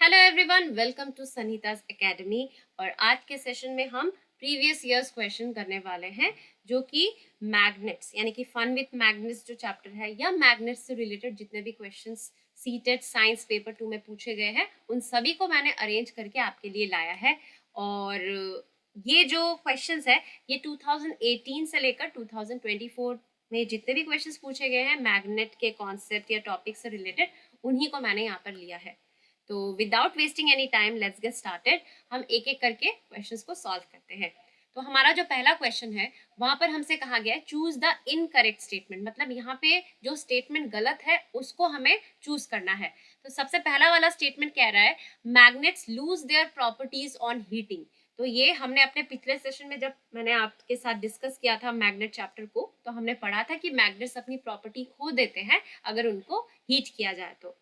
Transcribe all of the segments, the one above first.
Hello everyone, welcome to Sunita's academy. और आज के सेशन में हम प्रीवियस ईयर्स क्वेश्चन करने वाले हैं, जो कि मैग्नेट्स यानी कि फन विथ मैग्नेट्स जो चैप्टर है या मैग्नेट्स से रिलेटेड जितने भी क्वेश्चंस सीटेट साइंस पेपर 2 में पूछे गए हैं उन सभी को मैंने अरेंज करके आपके लिए लाया है। और ये जो क्वेश्चंस है ये 2018 से लेकर 2024 में जितने भी क्वेश्चंस पूछे गए हैं मैग्नेट के कॉन्सेप्ट या टॉपिक से रिलेटेड उन्हीं को मैंने यहाँ पर लिया है। तो without wasting any time let's get started. हम एक एक करके क्वेश्चंस को सॉल्व करते हैं। तो हमारा जो पहला क्वेश्चन है वहां पर हमसे कहा गया है चूज द इनकरेक्ट स्टेटमेंट, मतलब यहाँ पे जो स्टेटमेंट गलत है उसको हमें चूज करना है। तो सबसे पहला वाला स्टेटमेंट कह रहा है magnets lose their properties on heating. तो ये हमने अपने पिछले सेशन में जब मैंने आपके साथ डिस्कस किया था मैग्नेट चैप्टर को, तो हमने पढ़ा था कि मैग्नेट्स अपनी प्रॉपर्टी खो देते हैं अगर उनको हीट किया जाए। तो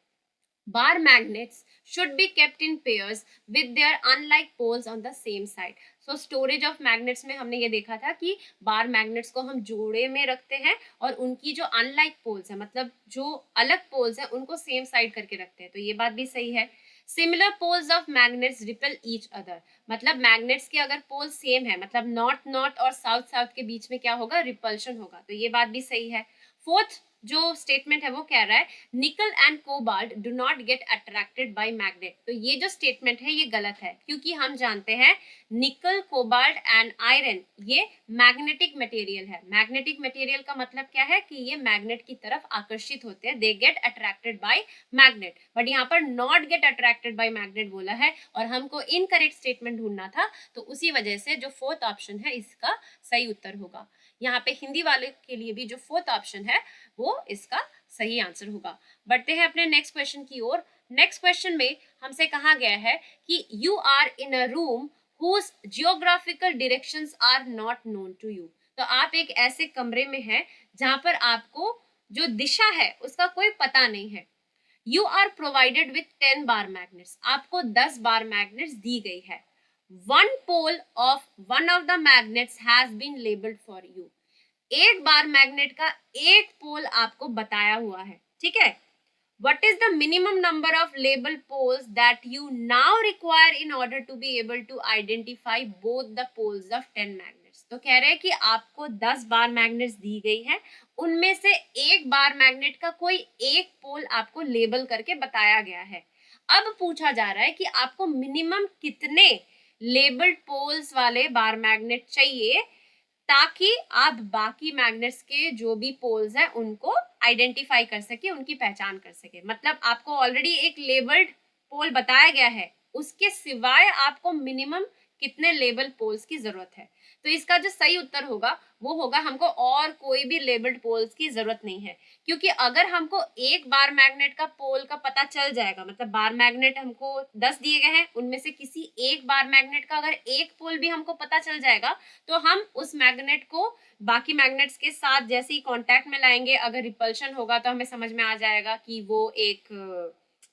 bar magnets should be kept in pairs with their unlike poles on the same side. So storage of magnets में हमने ये देखा था कि bar magnets को हम जोड़े में रखते हैं और उनकी जो unlike poles है, मतलब जो अलग poles है उनको same side करके रखते हैं। तो ये बात भी सही है। Similar poles of magnets repel each other, मतलब magnets के अगर poles same है, मतलब north north और south south के बीच में क्या होगा, repulsion होगा। तो ये बात भी सही है। फोर्थ जो स्टेटमेंट है वो कह रहा है निकल and cobalt do not get attracted by magnet. तो ये जो स्टेटमेंट है ये गलत है, क्योंकि हम जानते हैं निकल कोबाल्ट एंड आयरन ये मैग्नेटिक मटेरियल है। मैग्नेटिक मटेरियल का मतलब क्या है कि ये मैग्नेट की तरफ आकर्षित होते हैं, they get attracted by magnet. But यहाँ पर not get attracted by magnet बोला है और हमको इनकरेक्ट स्टेटमेंट ढूंढना था, तो उसी वजह से जो फोर्थ ऑप्शन है इसका सही उत्तर होगा। यहाँ पे हिंदी वाले के लिए भी जो फोर्थ ऑप्शन है वो इसका सही आंसर होगा। बढ़ते हैं अपने नेक्स्ट क्वेश्चन की ओर। नेक्स्ट क्वेश्चन में हमसे कहा गया है कि you are in a room whose geographical directions are not known to you. तो आप एक ऐसे कमरे में हैं जहां पर आपको जो दिशा है उसका कोई पता नहीं है। You are provided with 10 bar magnets, आपको 10 बार मैग्नेट्स दी गई है। One pole of one of the magnets has been labelled for you. एक बार मैग्नेट का एक पोल आपको बताया हुआ है, ठीक है। What is the minimum number of label poles that you now require in order to be able to identify both the poles of 10 magnets? तो कह रहे हैं कि आपको 10 बार मैग्नेट्स दी गई है, उनमें से एक बार मैग्नेट का कोई एक पोल आपको लेबल करके बताया गया है। अब पूछा जा रहा है कि आपको मिनिमम कितने लेबल्ड पोल्स वाले बार मैग्नेट चाहिए ताकि आप बाकी मैग्नेट्स के जो भी पोल्स हैं उनको आइडेंटिफाई कर सके, उनकी पहचान कर सके। मतलब आपको ऑलरेडी एक लेबल्ड पोल बताया गया है, उसके सिवाय आपको मिनिमम कितने लेबल पोल्स की जरूरत है। तो इसका जो सही उत्तर होगा वो होगा हमको और कोई भी लेबल्ड पोल्स की जरूरत नहीं है, क्योंकि अगर हमको एक बार मैग्नेट का पोल का पता चल जाएगा, मतलब बार मैग्नेट हमको 10 दिए गए हैं, उनमें से किसी एक बार मैग्नेट का अगर एक पोल भी हमको पता चल जाएगा तो हम उस मैग्नेट को बाकी मैग्नेट्स के साथ जैसे ही कांटेक्ट में लाएंगे, अगर रिपल्शन होगा तो हमें समझ में आ जाएगा कि वो एक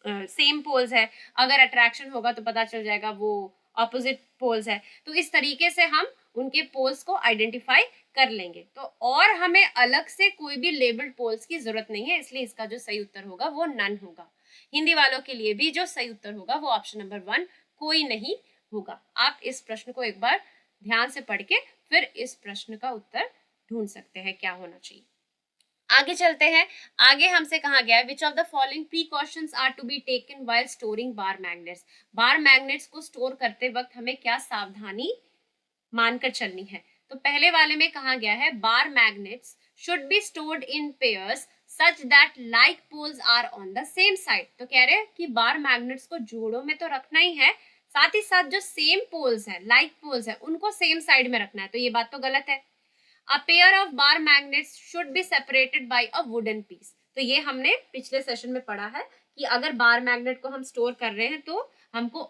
सेम पोल्स है, अगर अट्रैक्शन होगा तो पता चल जाएगा वो ऑपोजिट पोल्स है। तो इस तरीके से हम उनके पोल्स को आइडेंटिफाई कर लेंगे। तो और हमें अलग से कोई भी लेबल्ड पोल्स की जरूरत नहीं है, इसलिए इसका जो सही उत्तर होगा वो नन होगा। हिंदी वालों के लिए भी जो सही उत्तर होगा वो ऑप्शन नंबर 1 कोई नहीं होगा। आप इस प्रश्न को एक बार ध्यान से पढ़ के फिर इस प्रश्न का उत्तर ढूंढ सकते हैं क्या होना चाहिए। आगे चलते हैं। आगे हमसे कहा गया है which of the following precautions are to be taken while storing bar magnets. Bar magnets को स्टोर करते वक्त हमें क्या सावधानी मानकर चलनी है। तो पहले वाले में कहा गया है bar magnets should be stored in pairs such that like poles are on the same side. तो कह रहे हैं कि बार मैग्नेट्स को जोड़ों में तो रखना ही है, साथ ही साथ जो सेम पोल्स है, लाइक पोल्स है, उनको सेम साइड में रखना है। तो ये बात तो गलत है। A pair of bar magnets should be separated by a wooden piece। तो ये हमने पिछले सेशन में पढ़ा है कि अगर बार मैग्नेट को हम स्टोर कर रहे हैं तो हमको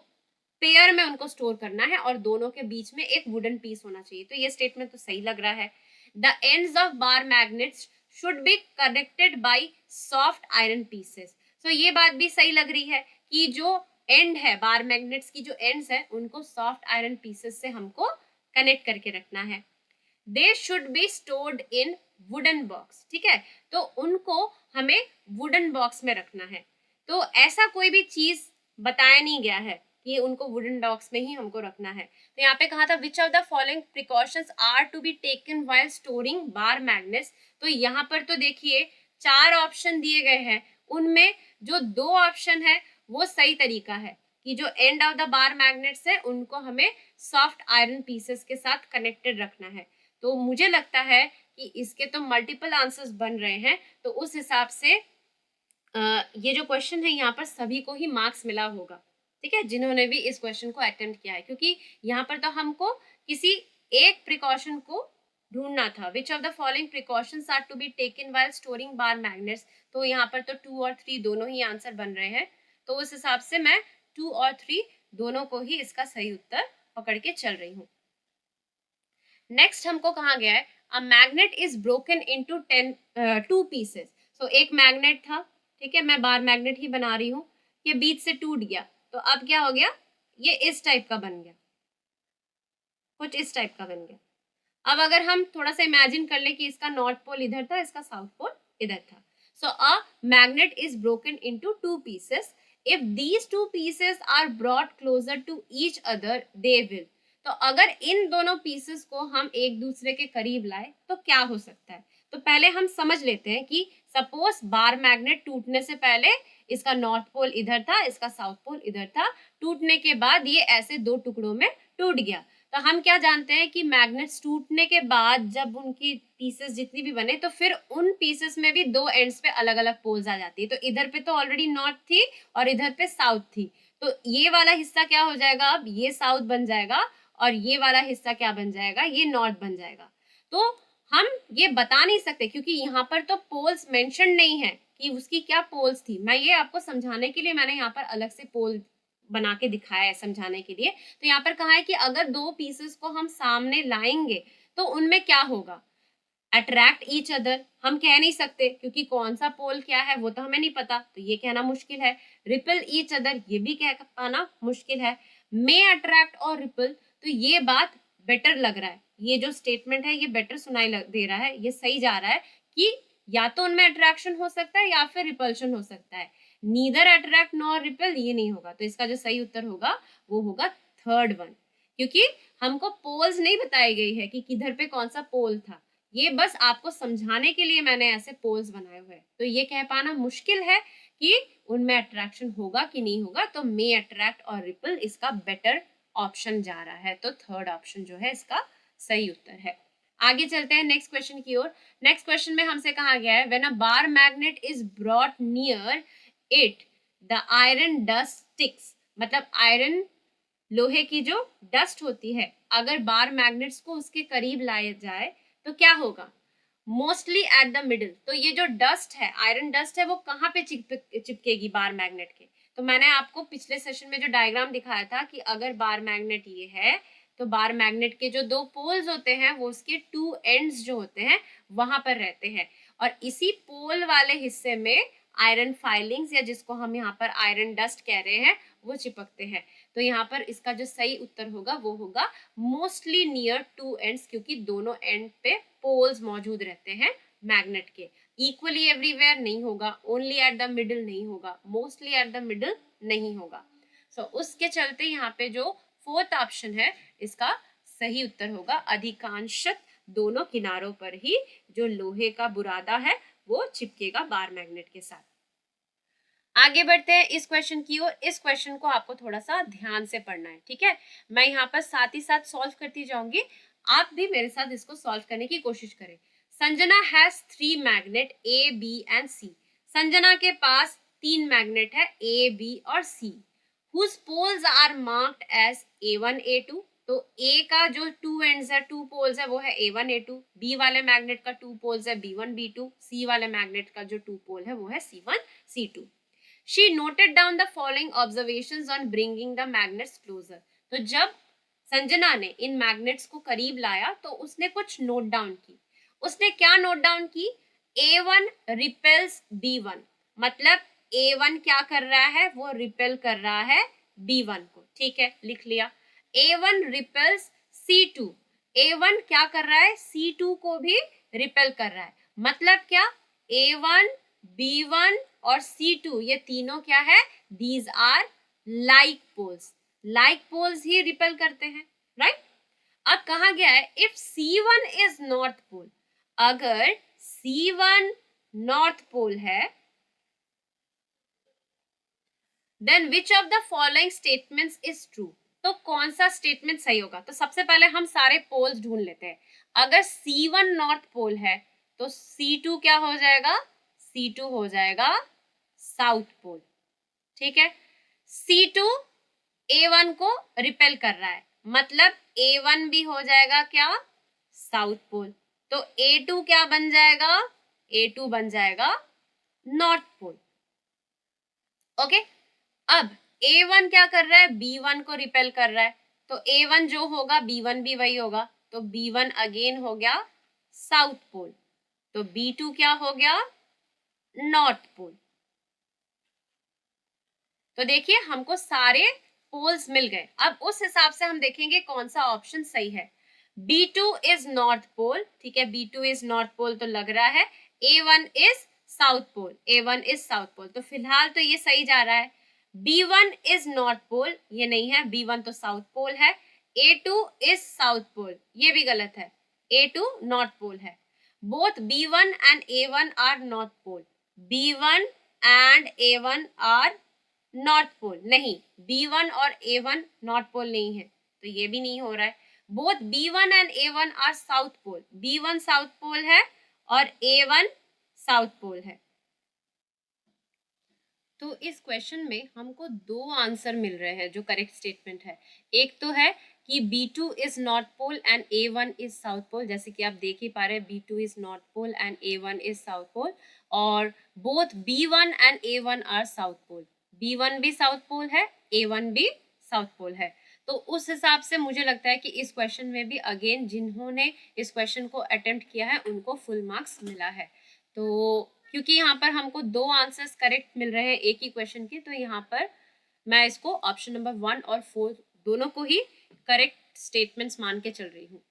पेयर में उनको स्टोर करना है और दोनों के बीच में एक वुडन पीस होना चाहिए। तो ये स्टेटमेंट तो सही लग रहा है। The ends of bar magnets should be connected by soft iron pieces. तो ये बात भी सही लग रही है कि जो एंड है बार मैग्नेट्स की, जो एंड्स है उनको सॉफ्ट आयरन पीसेस से हमको कनेक्ट करके रखना है। They should be stored in wooden box, ठीक है। तो उनको हमें वुडन बॉक्स में रखना है। तो ऐसा कोई भी चीज बताया नहीं गया है कि उनको वुडन डॉग्स में ही हमको रखना है। तो यहाँ पे कहा था which of the following precautions are to be taken while storing bar magnets. तो यहाँ पर तो देखिए 4 ऑप्शन दिए गए हैं, उनमें जो 2 ऑप्शन है वो सही तरीका है कि जो end of the bar magnets है उनको हमें सॉफ्ट आयरन पीसेस के साथ कनेक्टेड रखना है। तो मुझे लगता है कि इसके तो मल्टीपल आंसर्स बन रहे हैं, तो उस हिसाब से ये जो क्वेश्चन है यहाँ पर सभी को ही मार्क्स मिला होगा, ठीक है, जिन्होंने भी इस क्वेश्चन को अटेम्प्ट किया है, क्योंकि यहाँ पर तो हमको किसी एक प्रिकॉशन को ढूंढना था। Which of the following precautions are to be taken while storing bar magnets. तो यहाँ पर तो 2 और 3 दोनों ही आंसर बन रहे हैं, तो उस हिसाब से मैं 2 और 3 दोनों को ही इसका सही उत्तर पकड़ के चल रही हूँ। नेक्स्ट हमको कहा गया है a magnet is broken into 2 pieces. So एक मैग्नेट था, ठीक है, मैं बार मैग्नेट ही बना रही हूँ, ये बीच से टूट गया, तो अब क्या हो गया, ये इस टाइप का बन गया, कुछ इस टाइप का बन गया। अब अगर हम थोड़ा सा इमेजिन कर ले कि इसका नॉर्थ पोल इधर था, इसका साउथ पोल इधर था। So a magnet is broken into 2 pieces. If these 2 pieces are brought closer to each other they will. तो अगर इन दोनों पीसेस को हम एक दूसरे के करीब लाए तो क्या हो सकता है। तो पहले हम समझ लेते हैं कि सपोज बार मैग्नेट टूटने से पहले इसका नॉर्थ पोल इधर था, इसका साउथ पोल इधर था, टूटने के बाद ये ऐसे 2 टुकड़ों में टूट गया। तो हम क्या जानते हैं कि मैग्नेट्स टूटने के बाद जब उनकी पीसेस जितनी भी बने तो फिर उन पीसेस में भी 2 एंड्स पे अलग अलग पोल्स आ जाती है। तो इधर पे तो ऑलरेडी नॉर्थ थी और इधर पे साउथ थी, तो ये वाला हिस्सा क्या हो जाएगा, अब ये साउथ बन जाएगा और ये वाला हिस्सा क्या बन जाएगा, ये नॉर्थ बन जाएगा। तो हम ये बता नहीं सकते क्योंकि यहाँ पर तो पोल्स मेंशन नहीं है कि उसकी क्या पोल्स थी। मैं ये आपको समझाने के लिए मैंने यहाँ पर अलग से पोल बना के दिखाया है समझाने के लिए। तो यहाँ पर कहा है कि अगर 2 पीसेस को हम सामने लाएंगे तो उनमें क्या होगा, अट्रैक्ट ईच अदर। हम कह नहीं सकते क्योंकि कौन सा पोल क्या है वो तो हमें नहीं पता, तो ये कहना मुश्किल है। रिपल ईच अदर, ये भी कह पाना मुश्किल है। मे अट्रैक्ट और रिपल, तो ये बात बेटर लग रहा है, ये जो स्टेटमेंट है ये बेटर सुनाई दे रहा है, ये सही जा रहा है कि या तो उनमें अट्रैक्शन हो सकता है या फिर रिपल्शन हो सकता है। नीदर अट्रैक्ट नॉर रिपेल ये नहीं होगा, तो इसका जो सही उत्तर होगा वो होगा थर्ड वन, क्योंकि हमको पोल्स नहीं बताई गई है कि किधर पे कौन सा पोल था, ये बस आपको समझाने के लिए मैंने ऐसे पोल्स बनाए हुए हैं। तो ये कह पाना मुश्किल है कि उनमें अट्रैक्शन होगा कि नहीं होगा, तो मे अट्रैक्ट और रिपल इसका बेटर ऑप्शन जा रहा है, तो थर्ड ऑप्शन जो है इसका सही उत्तर है। आगे चलते हैं नेक्स्ट क्वेश्चन की ओर। नेक्स्ट क्वेश्चन में हमसे कहा गया है when a bar magnet is brought near it the iron dust sticks. मतलब आयरन लोहे की जो डस्ट होती है अगर बार मैग्नेट्स को उसके करीब लाया जाए तो क्या होगा, मोस्टली एट द मिडिल। तो ये जो डस्ट है, आयरन डस्ट है, वो कहाँ पे चिपकेगी बार मैग्नेट के। तो मैंने आपको पिछले सेशन में जो डायग्राम दिखाया था कि अगर बार मैग्नेट ये है तो बार मैग्नेट के जो 2 पोल्स होते हैं वो उसके 2 एंड्स जो होते हैं वहां पर रहते हैं, और इसी पोल वाले हिस्से में आयरन फाइलिंग्स या जिसको हम यहाँ पर आयरन डस्ट कह रहे हैं वो चिपकते हैं। तो यहाँ पर इसका जो सही उत्तर होगा वो होगा मोस्टली नियर 2 एंड्स, क्योंकि दोनों एंड पे पोल्स मौजूद रहते हैं मैग्नेट के। इक्वली एवरीवेयर नहीं होगा, ओनली एट द मिडिल नहीं होगा, मोस्टली एट द मिडिल नहीं होगा। सो उसके चलते यहाँ पे जो फोर्थ ऑप्शन है इसका सही उत्तर होगा अधिकांशत दोनों किनारों पर ही जो लोहे का बुरादा है वो चिपकेगा बार मैग्नेट के साथ। आगे बढ़ते हैं इस क्वेश्चन की ओर। इस क्वेश्चन को आपको थोड़ा सा ध्यान से पढ़ना है, ठीक है। मैं यहाँ पर साथ ही साथ सॉल्व करती जाऊंगी, आप भी मेरे साथ इसको सॉल्व करने की कोशिश करें। Sanjana has 3 magnet A B and C. Sanjana के पास 3 मैग्नेट है ए बी और सी, whose poles are marked as A1 A2। तो A का जो 2 एंड्स है, 2 पोल्स है वो है A1 A2, B वाले मैग्नेट का 2 पोल्स है B1 B2, C वाले मैग्नेट का जो 2 पोल है वो है C1 C2। She noted down the following observations on bringing the magnets closer। तो जब संजना ने इन मैग्नेट्स को करीब लाया तो उसने कुछ नोट डाउन की। उसने क्या नोट डाउन की, A1 रिपेल्स B1, मतलब A1 क्या कर रहा है, वो रिपेल कर रहा है B1 को, ठीक है, लिख लिया। A1 रिपेल्स C2, A1 क्या कर रहा है, C2 को भी रिपेल कर रहा है। मतलब क्या, A1 B1 और C2 ये तीनों क्या है, दीज आर लाइक पोल्स ही रिपेल करते हैं, राइट। अब कहा गया है इफ C1 इज नॉर्थ पोल, अगर C1 नॉर्थ पोल है, then which of the following statements is true, तो कौन सा स्टेटमेंट सही होगा। तो सबसे पहले हम सारे पोल्स ढूंढ लेते हैं। अगर C1 नॉर्थ पोल है तो C2 क्या हो जाएगा, C2 हो जाएगा साउथ पोल, ठीक है। C2 A1 को रिपेल कर रहा है, मतलब A1 भी हो जाएगा क्या, साउथ पोल। तो A2 क्या बन जाएगा, A2 बन जाएगा नॉर्थ पोल, ओके। अब A1 क्या कर रहा है, B1 को रिपेल कर रहा है, तो A1 जो होगा B1 भी वही होगा, तो B1 अगेन हो गया साउथ पोल, तो B2 क्या हो गया, नॉर्थ पोल। तो देखिए हमको सारे पोल्स मिल गए। अब उस हिसाब से हम देखेंगे कौन सा ऑप्शन सही है। B2 इज नॉर्थ पोल, ठीक है, B2 इज नॉर्थ पोल तो लग रहा है। A1 is south pole, A1 is south pole, तो फिलहाल तो ये सही जा रहा है। B1 इज नॉर्थ पोल, ये नहीं है, B1 तो साउथ पोल है। A2 इज साउथ पोल, ये भी गलत है, A2 नॉर्थ पोल है। Both B1 and A1 are north pole, B1 and A1 are north pole, नहीं, B1 और A1 नॉर्थ पोल नहीं है, तो ये भी नहीं हो रहा है। Both B1 and A1 are south pole, B1 south pole है और A1 साउथ पोल है। तो इस क्वेश्चन में हमको दो आंसर मिल रहे हैं जो करेक्ट स्टेटमेंट है। एक तो है कि B2 is north pole and A1 is south pole, जैसे कि आप देख ही पा रहे हैं B2 is north pole and A1 is south pole, और both B1 and A1 are south pole, B1 भी साउथ पोल है, A1 भी साउथ पोल है। तो उस हिसाब से मुझे लगता है कि इस क्वेश्चन में भी अगेन जिन्होंने इस क्वेश्चन को अटेम्प्ट किया है उनको फुल मार्क्स मिला है। तो क्योंकि यहाँ पर हमको दो आंसर्स करेक्ट मिल रहे हैं एक ही क्वेश्चन के, तो यहाँ पर मैं इसको ऑप्शन नंबर 1 और 4 दोनों को ही करेक्ट स्टेटमेंट्स मान के चल रही हूँ।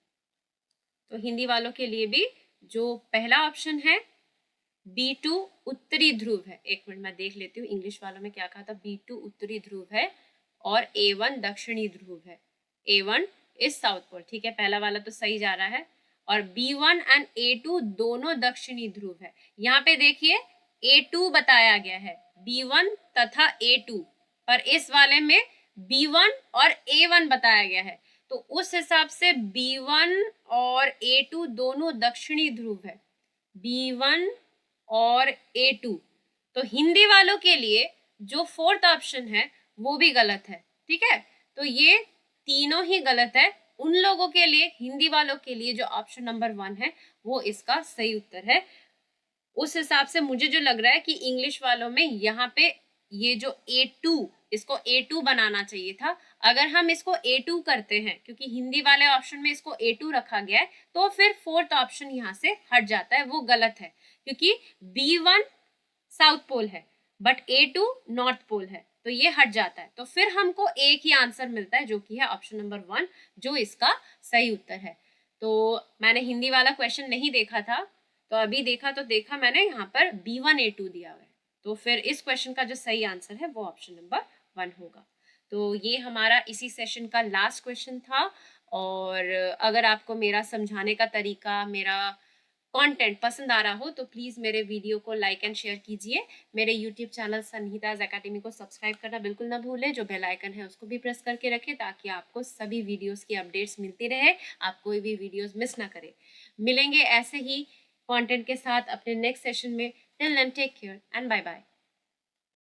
तो हिंदी वालों के लिए भी जो पहला ऑप्शन है B2 उत्तरी ध्रुव है, एक मिनट मैं देख लेती हूँ इंग्लिश वालों में क्या कहा था। B2 उत्तरी ध्रुव है और A1 दक्षिणी ध्रुव है, A1 इज साउथ पोल, ठीक है, पहला वाला तो सही जा रहा है। और B1 एंड A2 दोनों दक्षिणी ध्रुव है। यहाँ पे देखिए A2 बताया गया है, B1 तथा A2, पर इस वाले में B1 और A1 बताया गया है, तो उस हिसाब से B1 और A2 दोनों दक्षिणी ध्रुव है, B1 और A2। तो हिंदी वालों के लिए जो फोर्थ ऑप्शन है वो भी गलत है, ठीक है। तो ये तीनों ही गलत है। उन लोगों के लिए, हिंदी वालों के लिए जो ऑप्शन नंबर 1 है वो इसका सही उत्तर है। उस हिसाब से मुझे जो लग रहा है कि इंग्लिश वालों में यहाँ पे ये जो A2, इसको A2 बनाना चाहिए था। अगर हम इसको A2 करते हैं, क्योंकि हिंदी वाले ऑप्शन में इसको A2 रखा गया है, तो फिर फोर्थ ऑप्शन यहाँ से हट जाता है, वो गलत है, क्योंकि B1 साउथ पोल है बट A2 नॉर्थ पोल है, तो ये हट जाता है। तो फिर हमको एक ही आंसर मिलता है जो कि है ऑप्शन नंबर 1, जो इसका सही उत्तर है। तो मैंने हिंदी वाला क्वेश्चन नहीं देखा था, तो अभी देखा मैंने यहाँ पर B1 A2 दिया हुआ है, तो फिर इस क्वेश्चन का जो सही आंसर है वो ऑप्शन नंबर 1 होगा। तो ये हमारा इसी सेशन का लास्ट क्वेश्चन था। और अगर आपको मेरा समझाने का तरीका, मेरा कंटेंट पसंद आ रहा हो तो प्लीज़ मेरे वीडियो को लाइक एंड शेयर कीजिए। मेरे यूट्यूब चैनल संहिताज एकेडमी को सब्सक्राइब करना बिल्कुल ना भूलें, जो बेल आइकन है उसको भी प्रेस करके रखें ताकि आपको सभी वीडियोस की अपडेट्स मिलती रहे, आप कोई भी वीडियोस मिस ना करें। मिलेंगे ऐसे ही कंटेंट के साथ अपने नेक्स्ट सेशन में। Till then take care and bye bye.